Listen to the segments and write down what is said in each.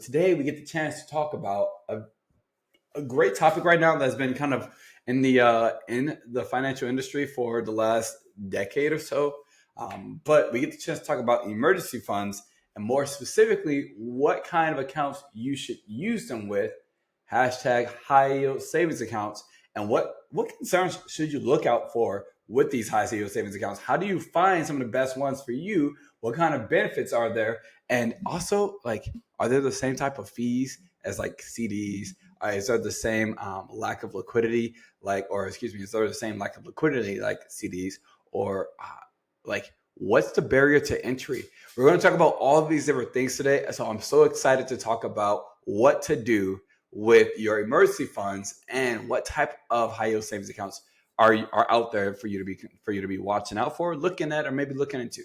Today we get the chance to talk about a great topic right now that's been kind of in the financial industry for the last decade or so. But we get the chance to talk about emergency funds and more specifically, what kind of accounts you should use them with. Hashtag high yield savings accounts. And what concerns should you look out for with these high yield savings accounts? How do you find some of the best ones for you? What kind of benefits are there? And also, are there the same type of fees as like CDs? Is there the same lack of liquidity, is there the same lack of liquidity like CDs? Or what's the barrier to entry? We're going to talk about all of these different things today. So I'm so excited to talk about what to do with your emergency funds and what type of high yield savings accounts are out there for you to be watching out for, looking at, or maybe looking into.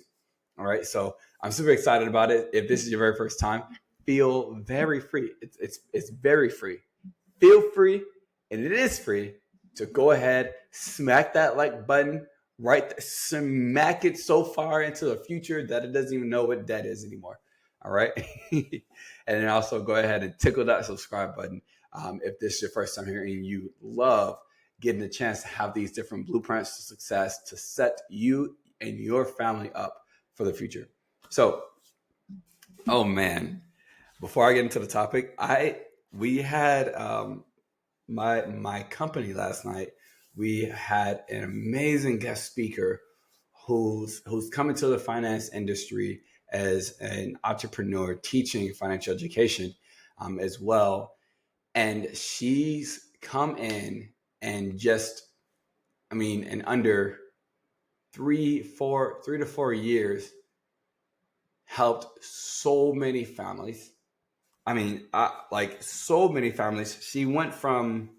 All right. So I'm super excited about it. If this is your very first time, feel very free. It's very free. Feel free, and it is free, to go ahead, smack that like button, smack it so far into the future that it doesn't even know what that is anymore. All right. And then also go ahead and tickle that subscribe button. If this is your first time here and you love getting a chance to have these different blueprints to success to set you and your family up for the future. So, oh man, before I get into the topic, we had my company last night. We had an amazing guest speaker who's come into the finance industry as an entrepreneur, teaching financial education as well. And she's come in and in under 3 to 4 years, helped so many families. So many families. She went from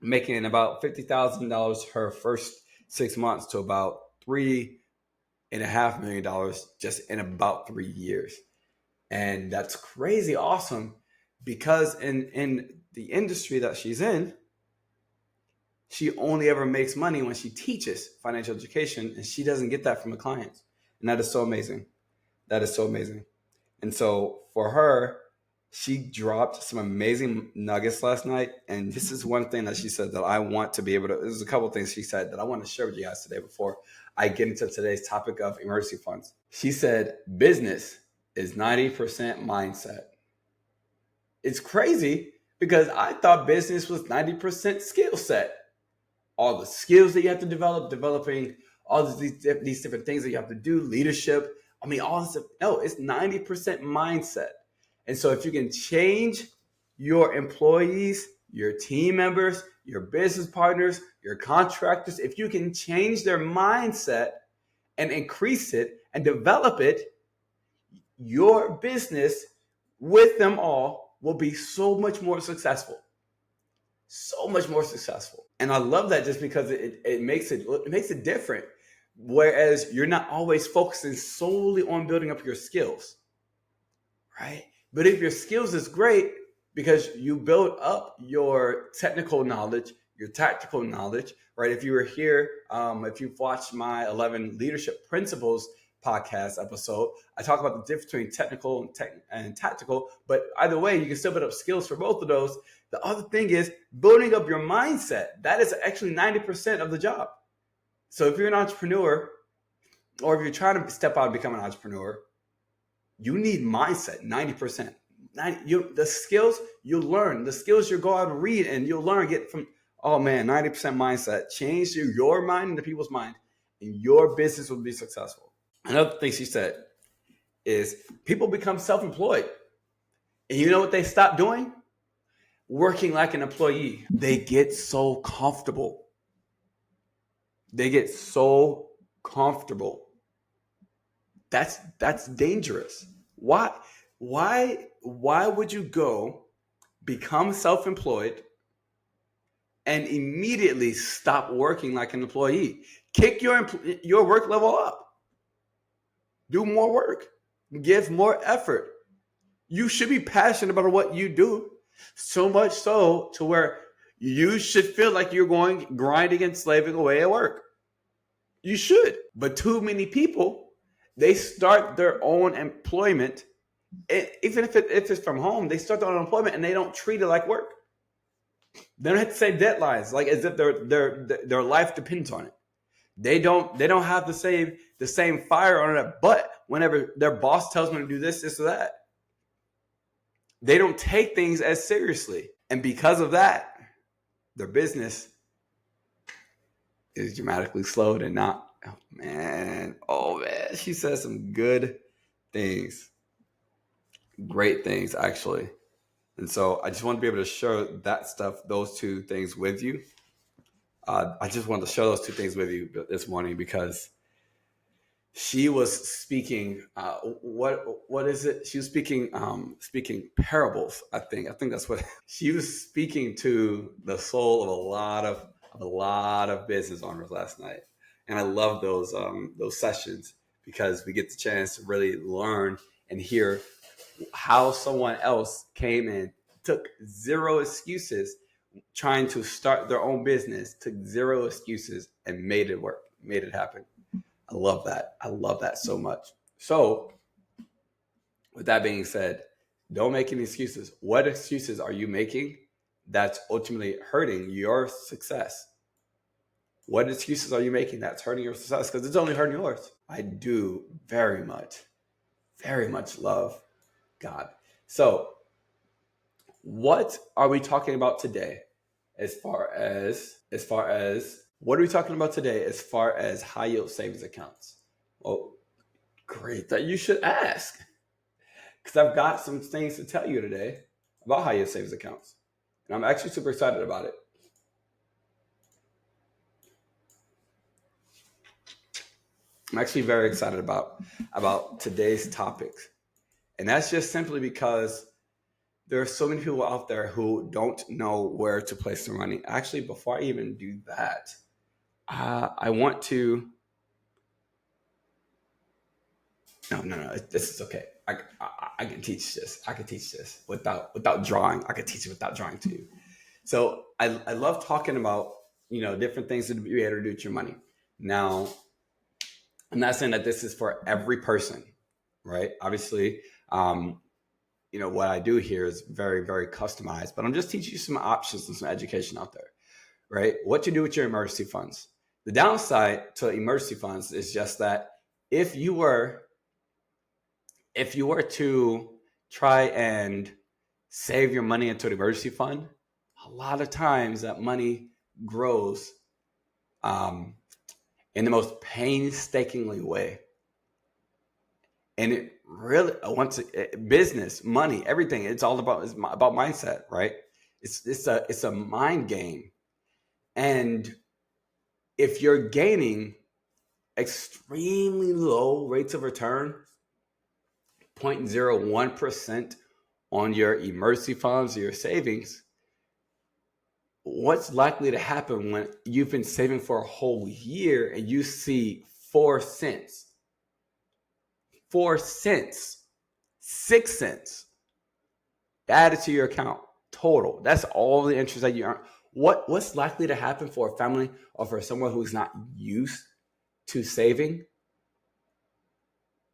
making about $50,000 her first 6 months to about $3.5 million just in about 3 years. And that's crazy awesome, because in the industry that she's in, she only ever makes money when she teaches financial education, and she doesn't get that from the clients. And that is so amazing. That is so amazing. And so for her, she dropped some amazing nuggets last night. And this is one thing that she said that I want to be able to, there's a couple of things she said that I want to share with you guys today before I get into today's topic of emergency funds. She said, business is 90% mindset. It's crazy, because I thought business was 90% skill set. All the skills that you have to developing all these different things that you have to do, leadership. All this stuff. No, it's 90% mindset. And so if you can change your employees, your team members, your business partners, your contractors, if you can change their mindset and increase it and develop it, your business with them all will be so much more successful. So much more successful. And I love that, just because it makes it different. Whereas you're not always focusing solely on building up your skills, right? But if your skills is great, because you build up your technical knowledge, your tactical knowledge, right? If you were here, if you've watched my 11 leadership principles podcast episode, I talk about the difference between technical and tactical, but either way, you can still build up skills for both of those. The other thing is building up your mindset. That is actually 90% of the job. So if you're an entrepreneur, or if you're trying to step out and become an entrepreneur, you need mindset, 90%. The skills you'll learn, the skills you'll go out and read and you'll learn, get from, 90% mindset. Change your mind into people's mind, and your business will be successful. Another thing she said is people become self-employed. And you know what they stop doing? Working like an employee. They get so comfortable. That's dangerous. Why would you go become self-employed and immediately stop working like an employee? Kick your work level up. Do more work. Give more effort. You should be passionate about what you do, so much so to where you should feel like you're grinding and slaving away at work. You should. But too many people, they start their own employment Even if it's from home, they start the unemployment and they don't treat it like work. They don't have to say deadlines, like as if their life depends on it. They don't have the same fire on it. But whenever their boss tells them to do this or that, they don't take things as seriously. And because of that, their business is dramatically slowed and not. Oh man, she says some good things, great things actually. And so I just want to be able to share that stuff, those two things with you. I just wanted to share those two things with you this morning because she was speaking. What is it? She was speaking parables. I think that's what she was speaking to the soul of a lot of business owners last night. And I love those sessions because we get the chance to really learn and hear how someone else came and took zero excuses trying to start their own business, took zero excuses and made it work, made it happen. I love that. I love that so much. So with that being said, don't make any excuses. What excuses are you making that's ultimately hurting your success? What excuses are you making that's hurting your success? Because it's only hurting yours. I do very much love God. So what are we talking about today as far as what are we talking about today as far as high yield savings accounts? Well, great that you should ask, because I've got some things to tell you today about high yield savings accounts. And I'm actually super excited about it. I'm actually very excited about today's topics. And that's just simply because there are so many people out there who don't know where to place their money. Actually, before I even do that, I want to. No. This is okay. I can teach this. I can teach this without drawing. I can teach it without drawing to you. So I love talking about different things to be able to do with your money. Now, I'm not saying that this is for every person, right? Obviously, what I do here is very, very customized, but I'm just teaching you some options and some education out there, right? What to do with your emergency funds. The downside to emergency funds is just that if you were to try and save your money into an emergency fund, a lot of times that money grows in the most painstakingly way. And it really, business, money, everything, it's all about mindset, right? It's a mind game. And if you're gaining extremely low rates of return, 0.01% on your emergency funds or your savings, what's likely to happen when you've been saving for a whole year and you see 4 cents, 6 cents added to your account total? That's all the interest that you earn. What's likely to happen for a family or for someone who's not used to saving?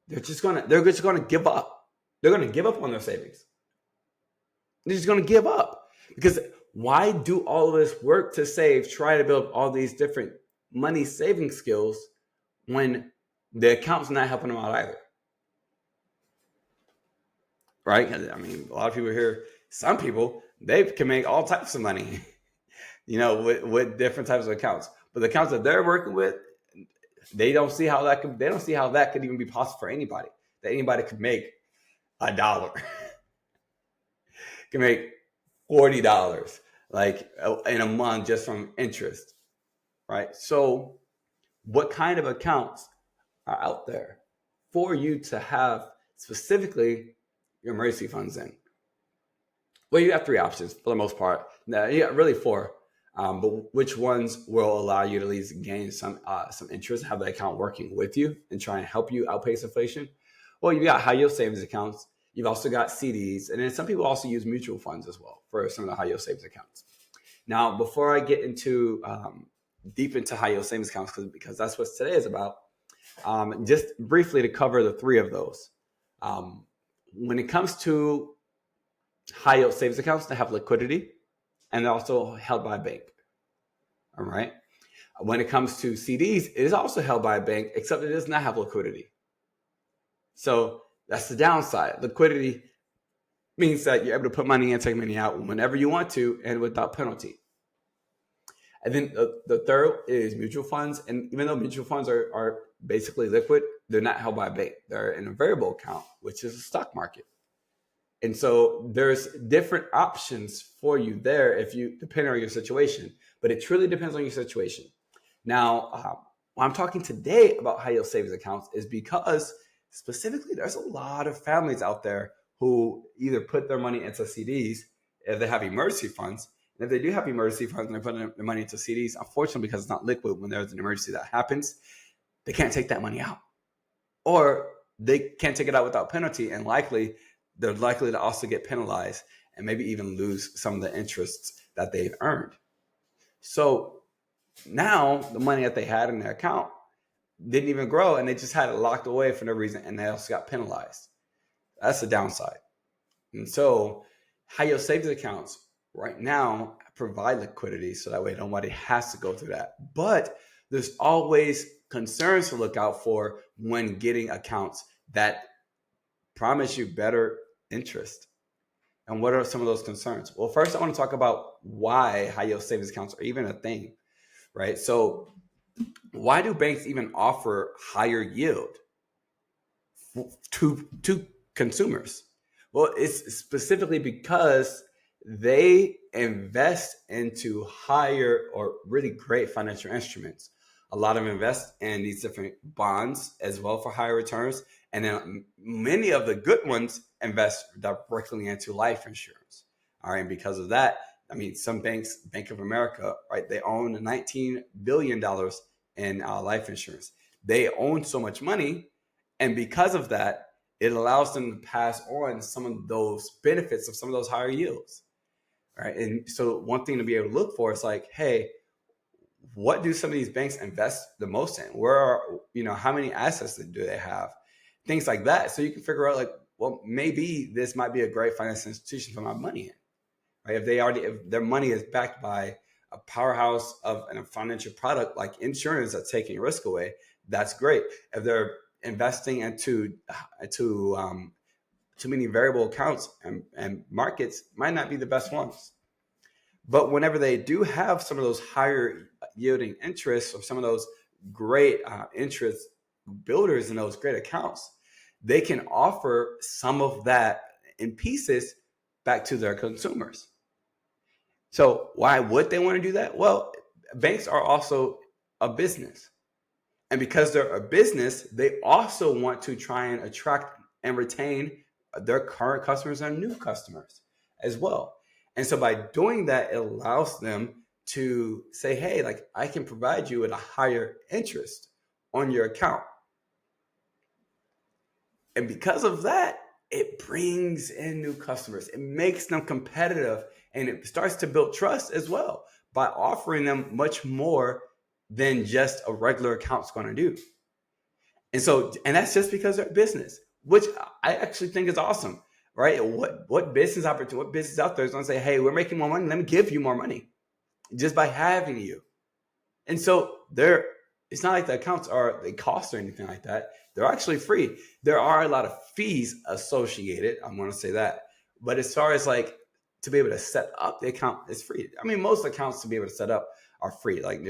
They're just gonna give up. They're gonna give up on their savings. They're just gonna give up, because why do all of this work to save, try to build all these different money saving skills when the account's not helping them out either? Right? I mean, a lot of people here, some people, they can make all types of money, with different types of accounts. But the accounts that they're working with, they don't see how that could even be possible for anybody. That anybody could make $1, can make $40, like in a month just from interest, right? So what kind of accounts are out there for you to have specifically your emergency funds in? Well, you have 3 options for the most part. Now, you got really 4, but which ones will allow you to at least gain some interest, have the account working with you and try and help you outpace inflation? Well, you got high yield savings accounts. You've also got CDs, and then some people also use mutual funds as well for some of the high yield savings accounts. Now, before I get into deep into high yield savings accounts, because that's what today is about, just briefly to cover the 3 of those. when it comes to high yield savings accounts, they have liquidity and they're also held by a bank. All right. When it comes to CDs, it is also held by a bank, except it does not have liquidity. So that's the downside. Liquidity means that you're able to put money in, take money out whenever you want to and without penalty. And then the third is mutual funds. And even though mutual funds are basically liquid, they're not held by a bank. They're in a variable account, which is a stock market. And so there's different options for you there depending on your situation. But it truly depends on your situation. Now, why I'm talking today about high yield savings accounts is because specifically there's a lot of families out there who either put their money into CDs if they have emergency funds. And if they do have emergency funds and they're putting their money into CDs, unfortunately, because it's not liquid, when there's an emergency that happens, they can't take that money out. Or they can't take it out without penalty, and they're likely to also get penalized and maybe even lose some of the interests that they've earned. So now the money that they had in their account didn't even grow, and they just had it locked away for no reason, and they also got penalized. That's the downside. And so high yield savings accounts right now provide liquidity, so that way nobody has to go through that. But there's always concerns to look out for when getting accounts that promise you better interest. And what are some of those concerns? Well, first I want to talk about why high yield savings accounts are even a thing, right? So why do banks even offer higher yield to consumers? Well, it's specifically because they invest into higher or really great financial instruments. A lot of them invest in these different bonds as well for higher returns. And then many of the good ones invest directly into life insurance. All right. And because of that, I mean, some banks, Bank of America, right, they own $19 billion in life insurance. They own so much money. And because of that, it allows them to pass on some of those benefits of some of those higher yields. Right. And so one thing to be able to look for is like, hey, what do some of these banks invest the most in? How many assets do they have? Things like that. So you can figure out like, well, maybe this might be a great financial institution for my money in. Right? If their money is backed by a powerhouse of a financial product like insurance that's taking risk away, that's great. If they're investing into too many variable accounts and markets, might not be the best ones. But whenever they do have some of those higher yielding interests or some of those great interest builders in those great accounts, they can offer some of that in pieces back to their consumers. So why would they want to do that? Well, banks are also a business. And because they're a business, they also want to try and attract and retain their current customers and new customers as well. And so by doing that, it allows them to say, hey, like I can provide you with a higher interest on your account. And because of that, it brings in new customers. It makes them competitive, and it starts to build trust as well by offering them much more than just a regular account's going to do. And that's just because they're a business, which I actually think is awesome. Right? What business opportunity, what business out there is going to say, hey, we're making more money. Let me give you more money just by having you. And so it's not like the accounts they cost or anything like that. They're actually free. There are a lot of fees associated. I'm going to say that. But as far as like to be able to set up the account, it's free. I mean, most accounts to be able to set up are free. Like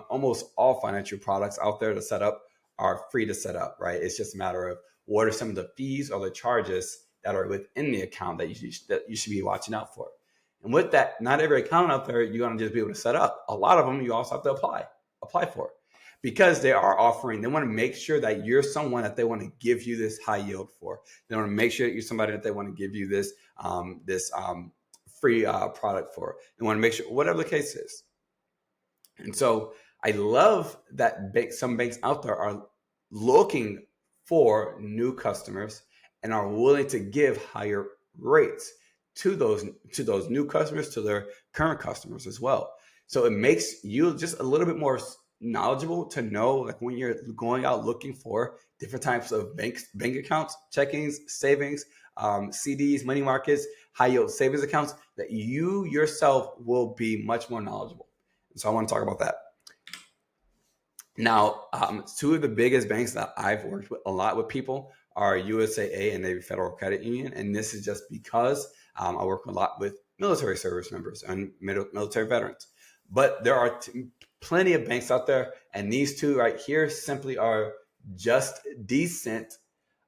almost all financial products out there to set up are free to set up, right? It's just a matter of what are some of the fees or the charges that are within the account that you should be watching out for. And with that, not every account out there you're going to just be able to set up. A lot of them you also have to apply for, because they want to make sure that you're someone that they want to give you this high yield for. They want to make sure that you're somebody that they want to give you this free product for. They want to make sure, whatever the case is. And so I love that some banks out there are looking for new customers and are willing to give higher rates to those new customers, to their current customers as well. So it makes you just a little bit more knowledgeable to know, like when you're going out looking for different types of bank accounts, checkings, savings, CDs, money markets, high yield savings accounts, that you yourself will be much more knowledgeable. So I want to talk about that. Now, two of the biggest banks that I've worked with a lot with people are USAA and Navy Federal Credit Union. And this is just because I work a lot with military service members and military veterans. But there are plenty of banks out there. And these two right here simply are just decent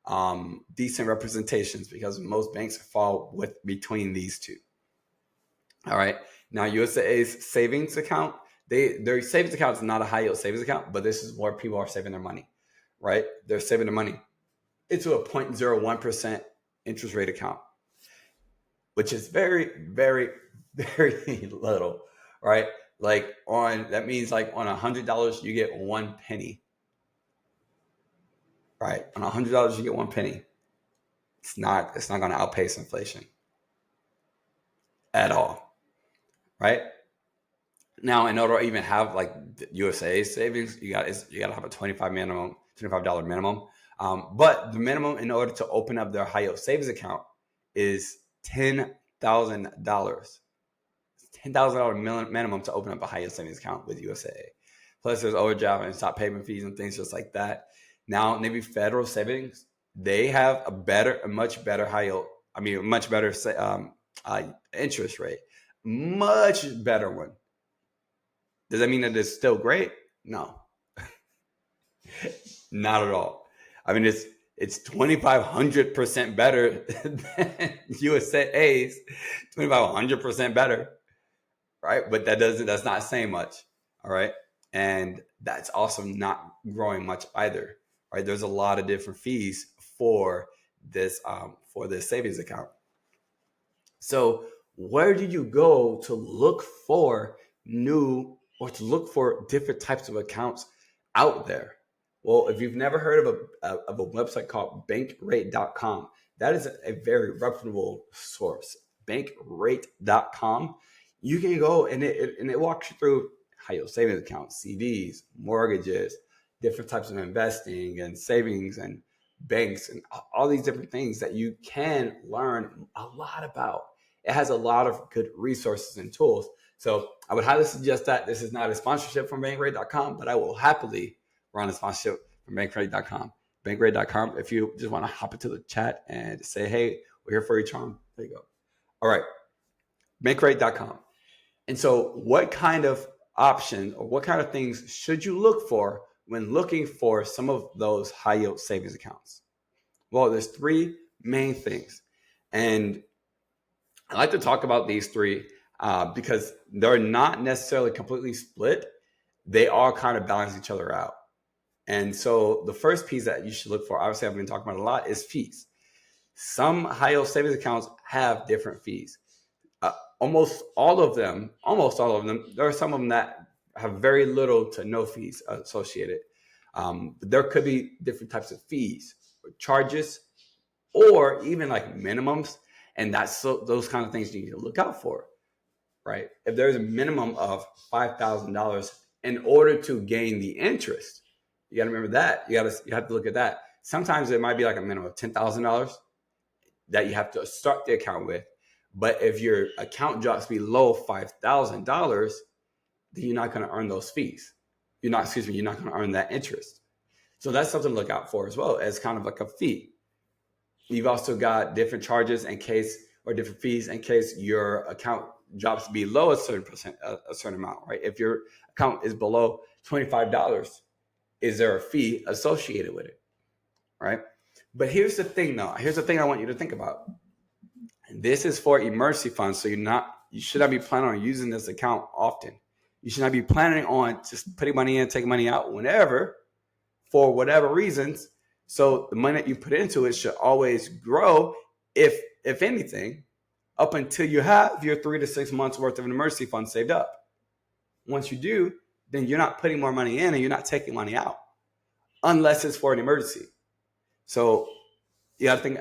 representations, because most banks fall between these two. All right. Now, USAA's savings account, their savings account is not a high yield savings account, but this is where people are saving their money, right? They're saving their money into a 0.01% interest rate account, which is very, very, very little, right? That means on $100, you get 1 penny, right? On $100, you get 1 penny. It's not going to outpace inflation at all, right? Now, in order to even have USA savings, you got to have a $25 minimum. But the minimum in order to open up their high yield savings account is $10,000. $10,000 minimum to open up a high yield savings account with USAA. Plus, there's overdraft and stop payment fees and things just like that. Now, Navy Federal Savings, they have a much better interest rate, much better one. Does that mean that it's still great? No, not at all. I mean, it's 2,500% better than USAA's, 2,500% better, right? But that's not saying much, all right? And that's also not growing much either, right? There's a lot of different fees for this savings account. So where do you go to look for to look for different types of accounts out there? Well, if you've never heard of a website called bankrate.com, that is a very reputable source. Bankrate.com. You can go and it walks you through high yield savings accounts, CDs, mortgages, different types of investing and savings and banks and all these different things that you can learn a lot about. It has a lot of good resources and tools. So I would highly suggest that. This is not a sponsorship from bankrate.com, but I will happily run a sponsorship from bankrate.com. Bankrate.com, if you just want to hop into the chat and say, hey, we're here for your charm, there you go. All right, bankrate.com. And so what kind of options or what kind of things should you look for when looking for some of those high yield savings accounts? Well, there's three main things. And I like to talk about these three because they're not necessarily completely split. They all kind of balance each other out. And so the first piece that you should look for, obviously I've been talking about a lot, is fees. Some high yield savings accounts have different fees. Almost all of them, there are some of them that have very little to no fees associated. But there could be different types of fees or charges, or even minimums. And that's those kind of things you need to look out for, right? If there's a minimum of $5,000 in order to gain the interest, you got to remember that. You have to look at that. Sometimes it might be a minimum of $10,000 that you have to start the account with. But if your account drops below $5,000, then you're not going to earn those fees. You're not going to earn that interest. So that's something to look out for as well, as kind of like a fee. You've also got different charges different fees in case your account drops below a certain amount, right? If your account is below $25, is there a fee associated with it, right? But here's the thing though. Here's the thing I want you to think about. And this is for emergency funds. So you should not be planning on using this account often. You should not be planning on just putting money in, taking money out whenever, for whatever reasons. So the money that you put into it should always grow, if anything, up until you have your 3 to 6 months worth of an emergency fund saved up. Once you do, then you're not putting more money in and you're not taking money out, unless it's for an emergency. So you got to think,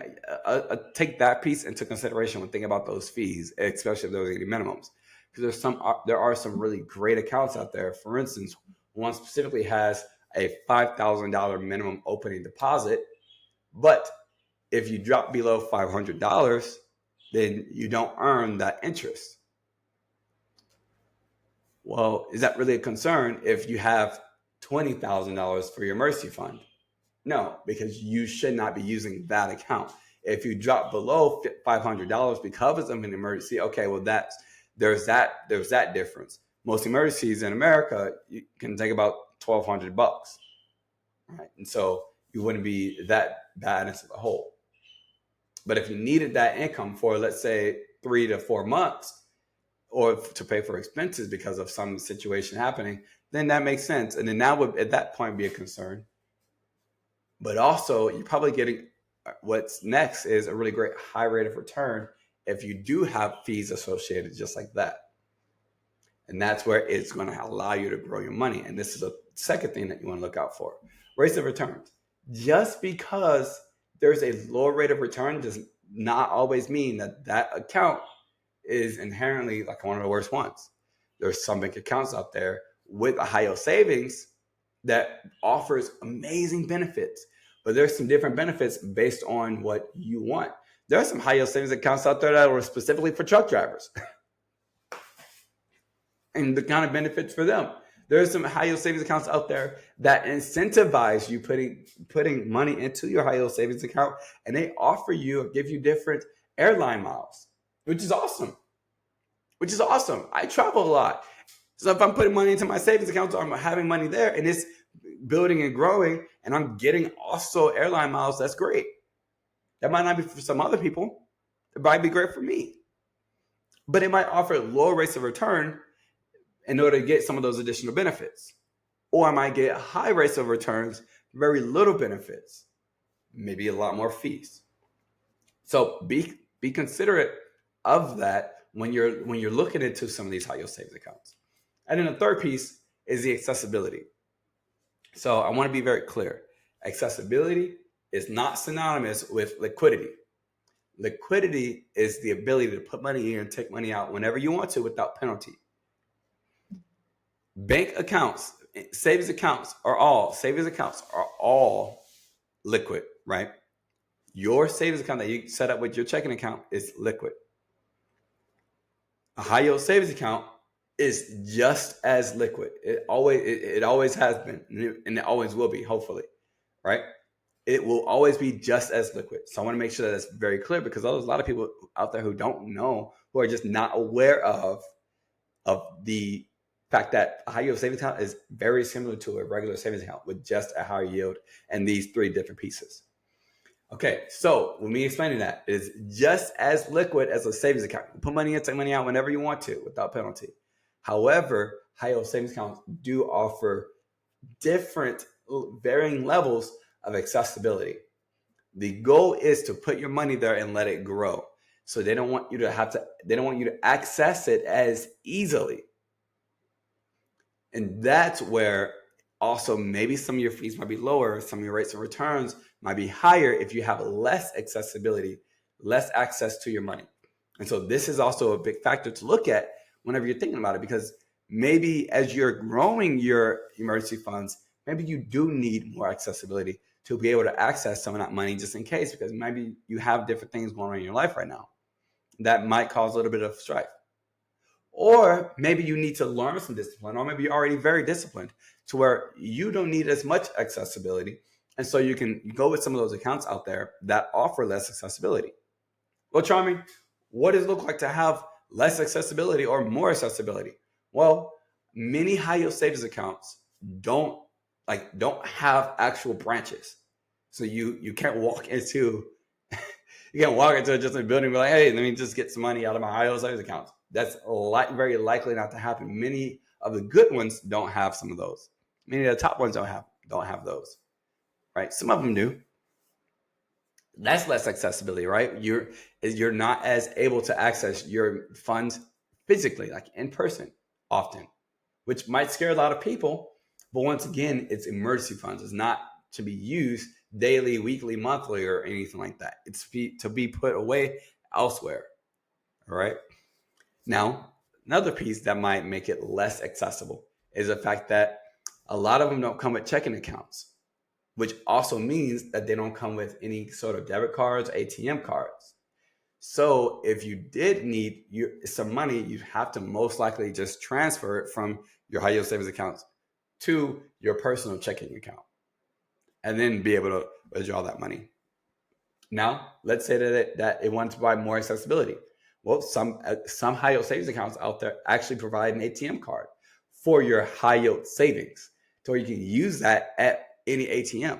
take that piece into consideration when thinking about those fees, especially if there's any minimums. Because there are some really great accounts out there. For instance, one specifically has a $5,000 minimum opening deposit, but if you drop below $500, then you don't earn that interest. Well, is that really a concern if you have $20,000 for your emergency fund? No, because you should not be using that account. If you drop below $500 because of an emergency, okay, well there's that difference. Most emergencies in America can take about $1,200, right? And so you wouldn't be that bad as a whole. But if you needed that income for, let's say, 3 to 4 months, or to pay for expenses because of some situation happening, then that makes sense. And then that would, at that point, be a concern. But also, you're probably getting what's next is a really great high rate of return if you do have fees associated just like that. And that's where it's going to allow you to grow your money. And this is a second thing that you want to look out for. Rates of returns. Just because there's a lower rate of return does not always mean that that account is inherently like one of the worst ones. There's some bank accounts out there with a high yield savings that offers amazing benefits, but there's some different benefits based on what you want. There are some high yield savings accounts out there that were specifically for truck drivers and the kind of benefits for them. There's some high yield savings accounts out there that incentivize you putting money into your high yield savings account, and they offer you or give you different airline miles, which is awesome. I travel a lot. So if I'm putting money into my savings account, or I'm having money there and it's building and growing and I'm getting also airline miles, that's great. That might not be for some other people. It might be great for me. But it might offer lower rates of return in order to get some of those additional benefits. Or I might get high rates of returns, very little benefits, maybe a lot more fees. So be considerate of that when you're looking into some of these high yield savings accounts. And then the third piece is the accessibility. So I want to be very clear. Accessibility is not synonymous with liquidity. Liquidity is the ability to put money in and take money out whenever you want to without penalty. Bank accounts, savings accounts are all liquid, right? Your savings account that you set up with your checking account is liquid. A high yield savings account is just as liquid. It always has been, and it always will be, hopefully, right? It will always be just as liquid. So I want to make sure that that's very clear, because there's a lot of people out there who don't know, who are just not aware of the fact that a high yield savings account is very similar to a regular savings account with just a higher yield and these three different pieces. Okay, so when we explaining that, it is just as liquid as a savings account. You put money in, take money out whenever you want to without penalty. However, high yield savings accounts do offer different, varying levels of accessibility. The goal is to put your money there and let it grow. So they don't want you to access it as easily. And that's where also maybe some of your fees might be lower, some of your rates of returns might be higher if you have less accessibility, less access to your money. And so this is also a big factor to look at whenever you're thinking about it, because maybe as you're growing your emergency funds, maybe you do need more accessibility to be able to access some of that money just in case, because maybe you have different things going on in your life right now that might cause a little bit of strife. Or maybe you need to learn some discipline, or maybe you're already very disciplined to where you don't need as much accessibility. And so you can go with some of those accounts out there that offer less accessibility. Well, Charmy, what does it look like to have less accessibility or more accessibility? Well, many high yield savings accounts don't have actual branches. So you can't walk into just a building and be like, hey, let me just get some money out of my high yield savings accounts. That's very likely not to happen. Many of the good ones don't have some of those. Many of the top ones don't have those, right? Some of them do. That's less accessibility, right? You're not as able to access your funds physically, like in person, often, which might scare a lot of people. But once again, it's emergency funds. It's not to be used daily, weekly, monthly, or anything like that. It's to be put away elsewhere, all right? Now, another piece that might make it less accessible is the fact that a lot of them don't come with checking accounts. which also means that they don't come with any sort of debit cards, ATM cards. So if you did need some money, you have to most likely just transfer it from your high yield savings accounts to your personal checking account and then be able to withdraw that money. Now, let's say that it wants to provide more accessibility. Well, some high yield savings accounts out there actually provide an ATM card for your high yield savings, so you can use that at any ATM,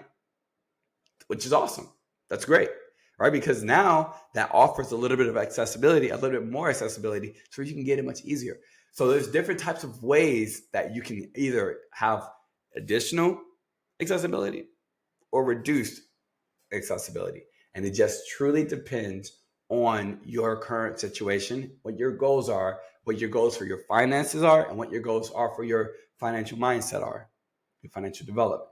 which is awesome. That's great, right? Because now that offers a little bit of accessibility, a little bit more accessibility, so you can get it much easier. So there's different types of ways that you can either have additional accessibility or reduced accessibility. And it just truly depends on your current situation, what your goals are, what your goals for your finances are, and what your goals are for your financial mindset are, your financial development.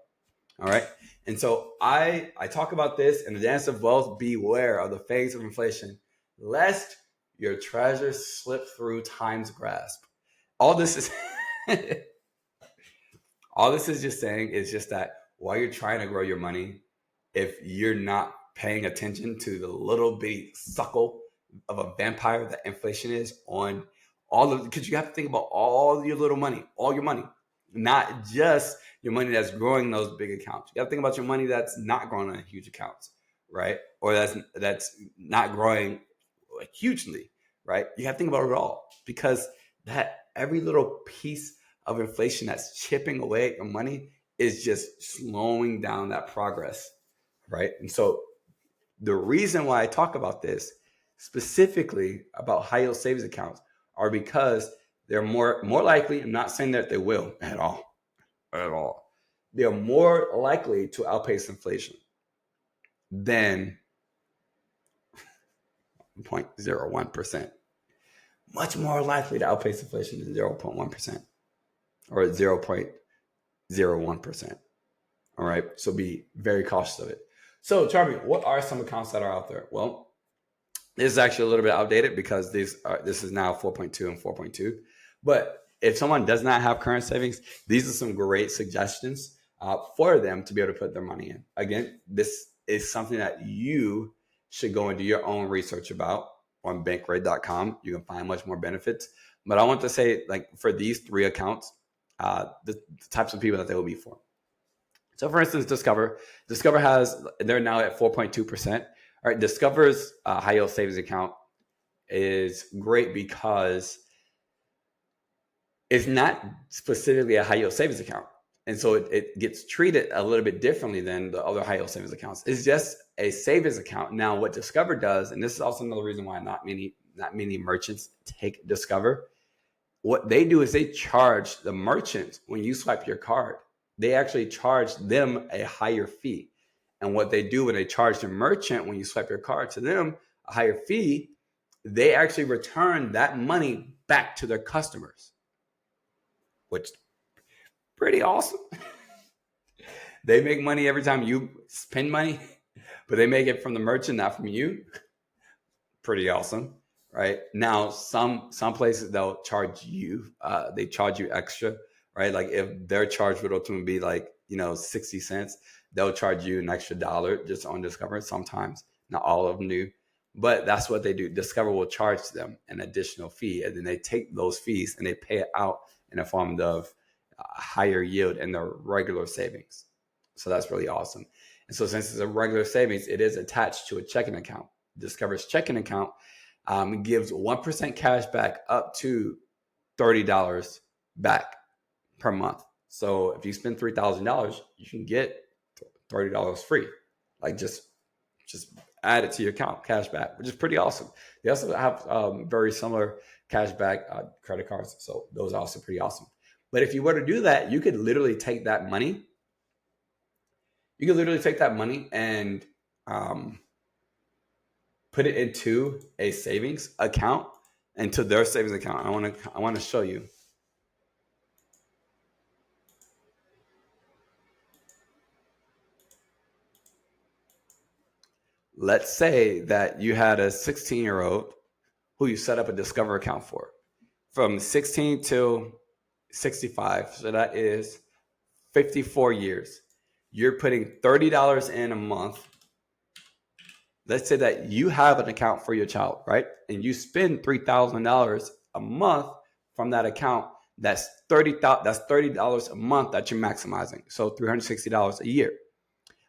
All right. And so I talk about this in the dance of wealth. Beware of the phase of inflation, lest your treasures slip through time's grasp. All this is just saying is just that while you're trying to grow your money, if you're not paying attention to the little bitty suckle of a vampire that inflation is on all of, because you have to think about all your little money, all your money, not just your money that's growing those big accounts. You have to think about your money that's not growing on huge accounts, right? Or that's not growing hugely, right? You have to think about it all, because that every little piece of inflation that's chipping away at your money is just slowing down that progress, right? And so the reason why I talk about this specifically about high yield savings accounts are because they're more likely. I'm not saying that they will at all. They are more likely to outpace inflation than 0.01%. Much more likely to outpace inflation than 0.1% or 0.01%. All right. So be very cautious of it. So, Charlie, what are some accounts that are out there? Well, this is actually a little bit outdated because this is now 4.2 and 4.2. But if someone does not have current savings, these are some great suggestions for them to be able to put their money in. Again, this is something that you should go and do your own research about on bankrate.com. You can find much more benefits. But I want to say, like, for these three accounts, the types of people that they will be for. So, for instance, Discover they're now at 4.2%. All right, Discover's high yield savings account is great because it's not specifically a high yield savings account. And so it gets treated a little bit differently than the other high yield savings accounts. It's just a savings account. Now, what Discover does, and this is also another reason why not many merchants take Discover, what they do is they charge the merchant when you swipe your card. They actually charge them a higher fee. And what they do when they charge the merchant when you swipe your card to them a higher fee, they actually return that money back to their customers, which is pretty awesome. They make money every time you spend money, but they make it from the merchant, not from you. Pretty awesome, right? Now, some places they'll charge you. They charge you extra, right? Like if their charge would ultimately be like 60 cents, they'll charge you an extra $1 just on Discover. Sometimes, not all of them do, but that's what they do. Discover will charge them an additional fee, and then they take those fees and they pay it out in the form of higher yield in their regular savings. So that's really awesome. And so since it's a regular savings, it is attached to a checking account. Discover's checking account gives 1% cash back up to $30 back per month. So if you spend $3,000, you can get $30 free. Like just add it to your account, cash back, which is pretty awesome. They also have very similar cash back credit cards. So those are also pretty awesome. But if you were to do that, you could literally take that money. You could literally take that money and put it into a savings account, into their savings account. I want to show you. Let's say that you had a 16-year-old who you set up a Discover account for from 16 till 65. So that is 54 years. you're putting $30 in a month. Let's say that you have an account for your child, right? And you spend $3,000 a month from that account. That's $30 a month that you're maximizing. So $360 a year.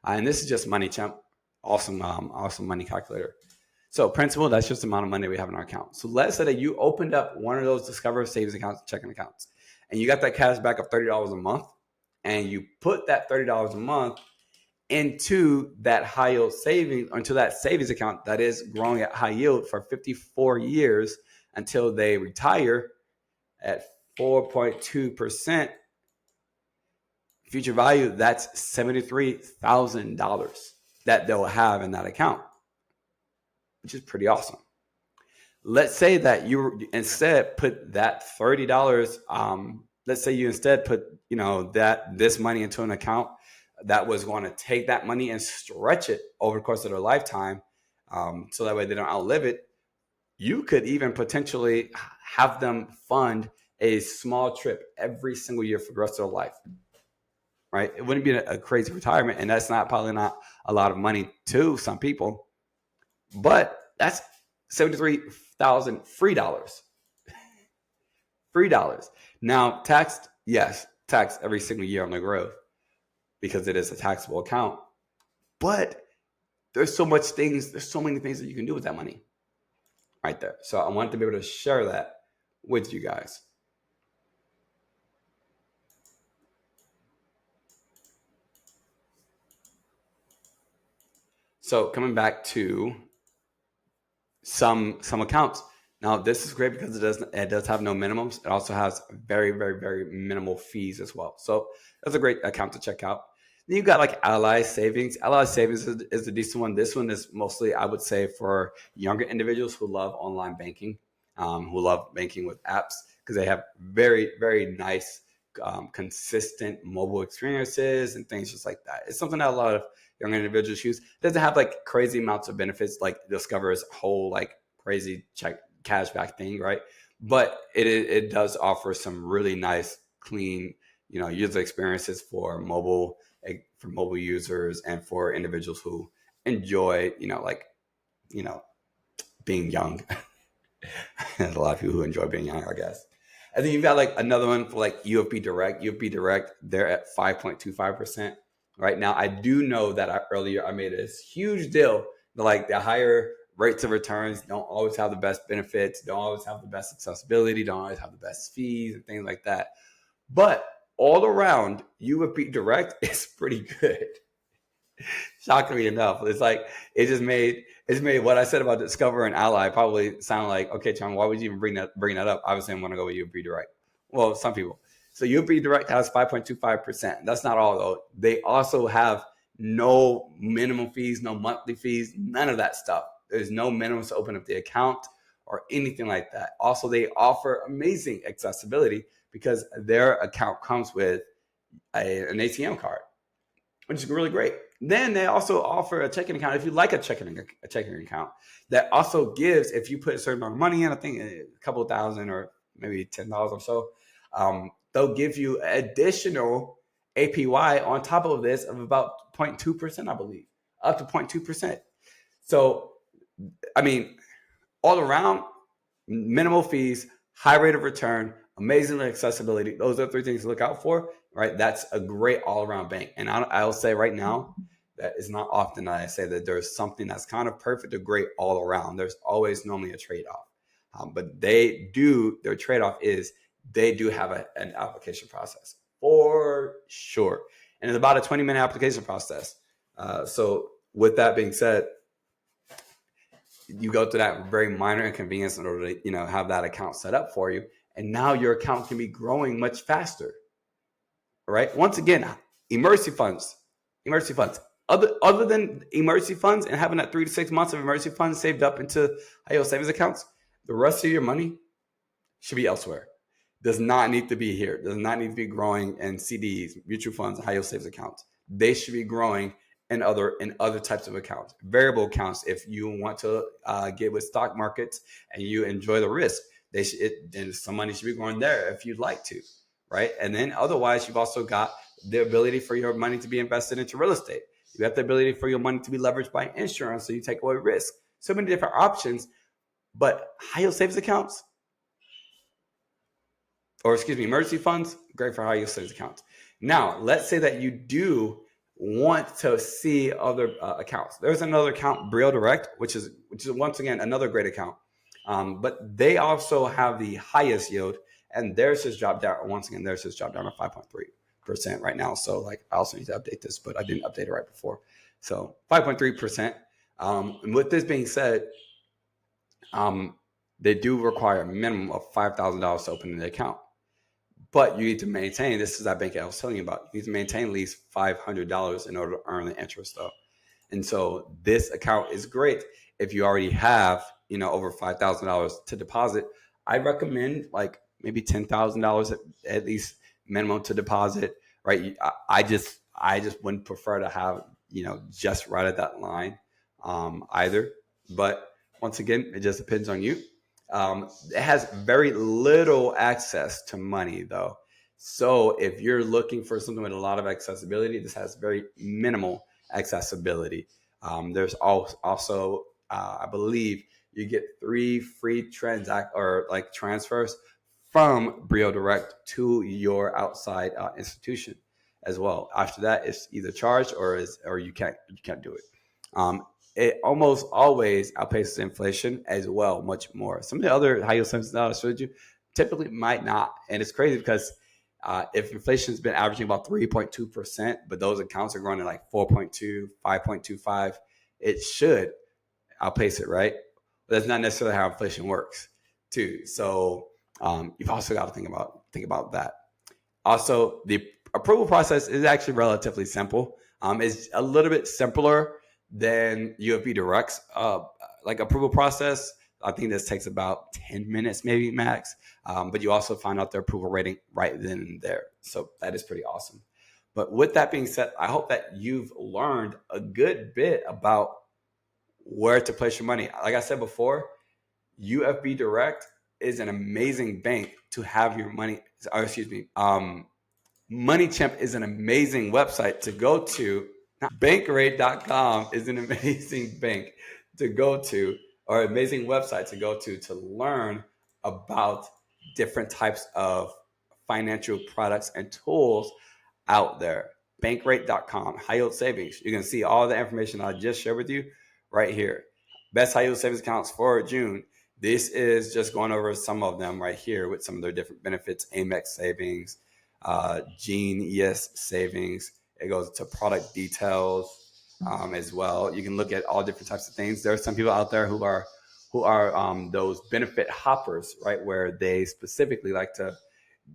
And this is just Money Champ. Awesome money calculator. So principal, that's just the amount of money we have in our account. So let's say that you opened up one of those Discover savings accounts, checking accounts, and you got that cash back of $30 a month, and you put that $30 a month into that high yield savings, into that savings account that is growing at high yield for 54 years until they retire at 4.2% future value. That's $73,000 that they'll have in that account, which is pretty awesome. Let's say that you instead put that $30. Let's say you instead put this money into an account that was going to take that money and stretch it over the course of their lifetime, so that way they don't outlive it. You could even potentially have them fund a small trip every single year for the rest of their life, right? It wouldn't be a crazy retirement, and that's probably not a lot of money to some people, but that's $73,000 free dollars. Free dollars. Now, taxed, yes, taxed every single year on the growth because it is a taxable account. But there's so many things that you can do with that money right there. So I wanted to be able to share that with you guys. So coming back to some accounts. Now, this is great because it does have no minimums. It also has very, very, very minimal fees as well. So that's a great account to check out. Then you got like Ally Savings. Ally Savings is a decent one. This one is mostly, I would say, for younger individuals who love online banking, who love banking with apps, because they have very, very nice, consistent mobile experiences and things just like that. It's something that a lot of younger individuals use. It doesn't have like crazy amounts of benefits like Discover's whole like crazy cashback thing, right? But it does offer some really nice, clean, user experiences for mobile users and for individuals who enjoy, being young. There's a lot of people who enjoy being young, I guess. And then you've got like another one for like UFB Direct. UFB Direct, they're at 5.25% right now. I do know that earlier I made this huge deal that like the higher rates of returns don't always have the best benefits, don't always have the best accessibility, don't always have the best fees and things like that. But all around, UFB Direct is pretty good. Shockingly enough, it's like it's made what I said about Discover and Ally probably sound like, okay, John, why would you even bring that up? Obviously, I'm going to go with UFB Direct. Well, some people. So UFB Direct has 5.25%. That's not all though. They also have no minimum fees, no monthly fees, none of that stuff. There's no minimums to open up the account or anything like that. Also, they offer amazing accessibility because their account comes with an ATM card, which is really great. Then they also offer a checking account. If you like a checking account, that also gives, if you put a certain amount of money in, I think a couple of $1,000 or maybe $10 or so, they'll give you additional APY on top of this of about 0.2%, I believe, up to 0.2%. So, I mean, all around, minimal fees, high rate of return, amazing accessibility. Those are 3 things to look out for, right? That's a great all-around bank. And I'll say right now that it's not often that I say that there's something that's kind of perfect or great all around. There's always normally a trade-off. But their trade-off is they do have an application process for sure. And it's about a 20-minute application process. So with that being said, you go through that very minor inconvenience in order to, have that account set up for you. And now your account can be growing much faster, right? Once again, emergency funds. Other than emergency funds and having that 3 to 6 months of emergency funds saved up into high yield savings accounts, the rest of your money should be elsewhere. Does not need to be here. Does not need to be growing in CDs, mutual funds, high yield savings accounts. They should be growing in other types of accounts, variable accounts. If you want to get with stock markets and you enjoy the risk, then some money should be going there if you'd like to, right? And then otherwise, you've also got the ability for your money to be invested into real estate. You have the ability for your money to be leveraged by insurance, so you take away risk. So many different options. But high yield savings accounts, emergency funds, great for high yield savings accounts. Now, let's say that you do want to see other accounts. There's another account, Brio Direct, which is once again another great account. But they also have the highest yield, and theirs has dropped down. Once again, theirs has dropped down to 5.3% right now. So like, I also need to update this, but I didn't update it right before. So 5.3%. And with this being said, they do require a minimum of $5,000 to open an account. But you need to maintain, this is that bank I was telling you about, you need to maintain at least $500 in order to earn the interest though. And so this account is great if you already have, over $5,000 to deposit. I recommend like maybe $10,000 at least minimum to deposit, right? I just wouldn't prefer to have, just right at that line either. But once again, it just depends on you. It has very little access to money though. So if you're looking for something with a lot of accessibility, this has very minimal accessibility. There's also, I believe you get 3 free transfers from Brio Direct to your outside institution as well. After that, it's either charged or you can't do it. It almost always outpaces inflation as well, much more. Some of the other high yield savings that I showed you typically might not. And it's crazy because if inflation has been averaging about 3.2%, but those accounts are growing at like 4.2, 5.25, it should outpace it, right? But that's not necessarily how inflation works too. So you've also got to think about that. Also, the approval process is actually relatively simple. It's a little bit simpler than UFB Direct's approval process. I think this takes about 10 minutes, maybe max. But you also find out their approval rating right then and there. So that is pretty awesome. But with that being said, I hope that you've learned a good bit about where to place your money. Like I said before, UFB Direct is an amazing bank to have your money. MoneyChamp is an amazing website to go to. Bankrate.com is an amazing bank to go to, or amazing website to go to learn about different types of financial products and tools out there. Bankrate.com, high yield savings. You can see all the information I just shared with you right here. Best high yield savings accounts for June. This is just going over some of them right here with some of their different benefits. Amex savings, Gene ES savings. It goes to product details as well. You can look at all different types of things. There are some people out there who are those benefit hoppers, right? Where they specifically like to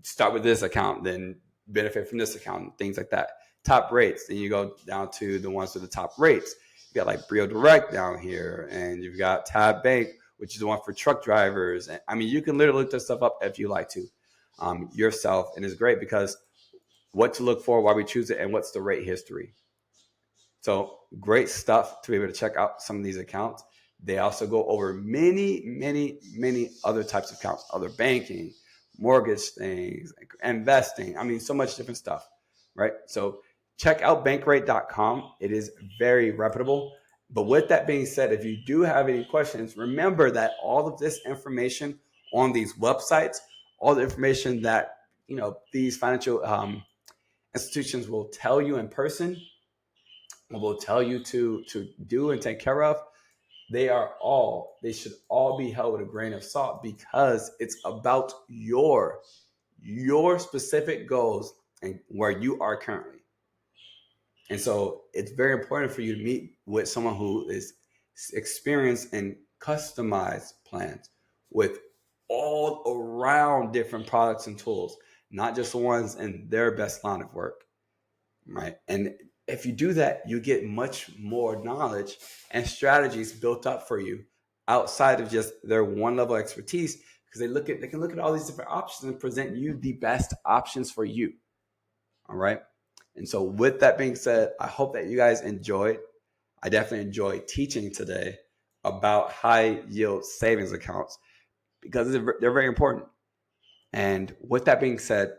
start with this account, then benefit from this account, things like that. Top rates. Then you go down to the ones with the top rates. You got like Brio Direct down here, and you've got Tab Bank, which is the one for truck drivers. And I mean, you can literally look this stuff up if you like to yourself, and it's great because what to look for, why we choose it, and what's the rate history. So great stuff to be able to check out some of these accounts. They also go over many, many, many other types of accounts, other banking, mortgage things, investing. I mean, so much different stuff, right? So check out bankrate.com. It is very reputable. But with that being said, if you do have any questions, remember that all of this information on these websites, all the information that these financial institutions will tell you in person, will tell you to do and take care of, they should all be held with a grain of salt because it's about your specific goals and where you are currently. And so it's very important for you to meet with someone who is experienced in customized plans with all around different products and tools, not just the ones in their best line of work, right? And if you do that, you get much more knowledge and strategies built up for you outside of just their one level expertise, because they can look at all these different options and present you the best options for you. All right. And so with that being said, I hope that you guys enjoyed. I definitely enjoyed teaching today about high yield savings accounts because they're very important. And with that being said,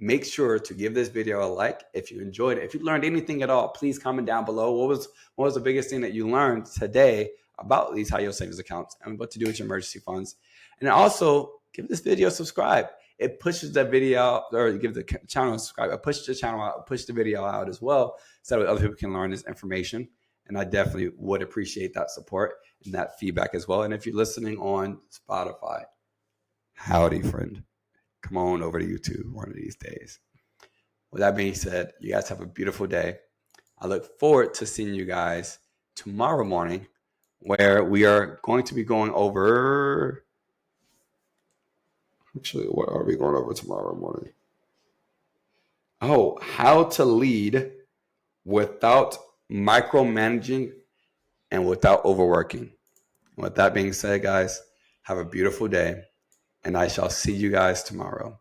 Make sure to give this video a like if you enjoyed it. If you learned anything at all, please comment down below. What was the biggest thing that you learned today about these high yield savings accounts and what to do with your emergency funds? And also give this video a subscribe. It pushes the video out, or give the channel a subscribe. It pushes the channel out, push the video out as well, so that other people can learn this information. And I definitely would appreciate that support and that feedback as well. And if you're listening on Spotify, howdy, friend. Come on over to YouTube one of these days. With that being said, you guys have a beautiful day. I look forward to seeing you guys tomorrow morning, where we are going to be going over... Actually, what are we going over tomorrow morning? Oh, how to lead without micromanaging and without overworking. With that being said, guys, have a beautiful day, and I shall see you guys tomorrow.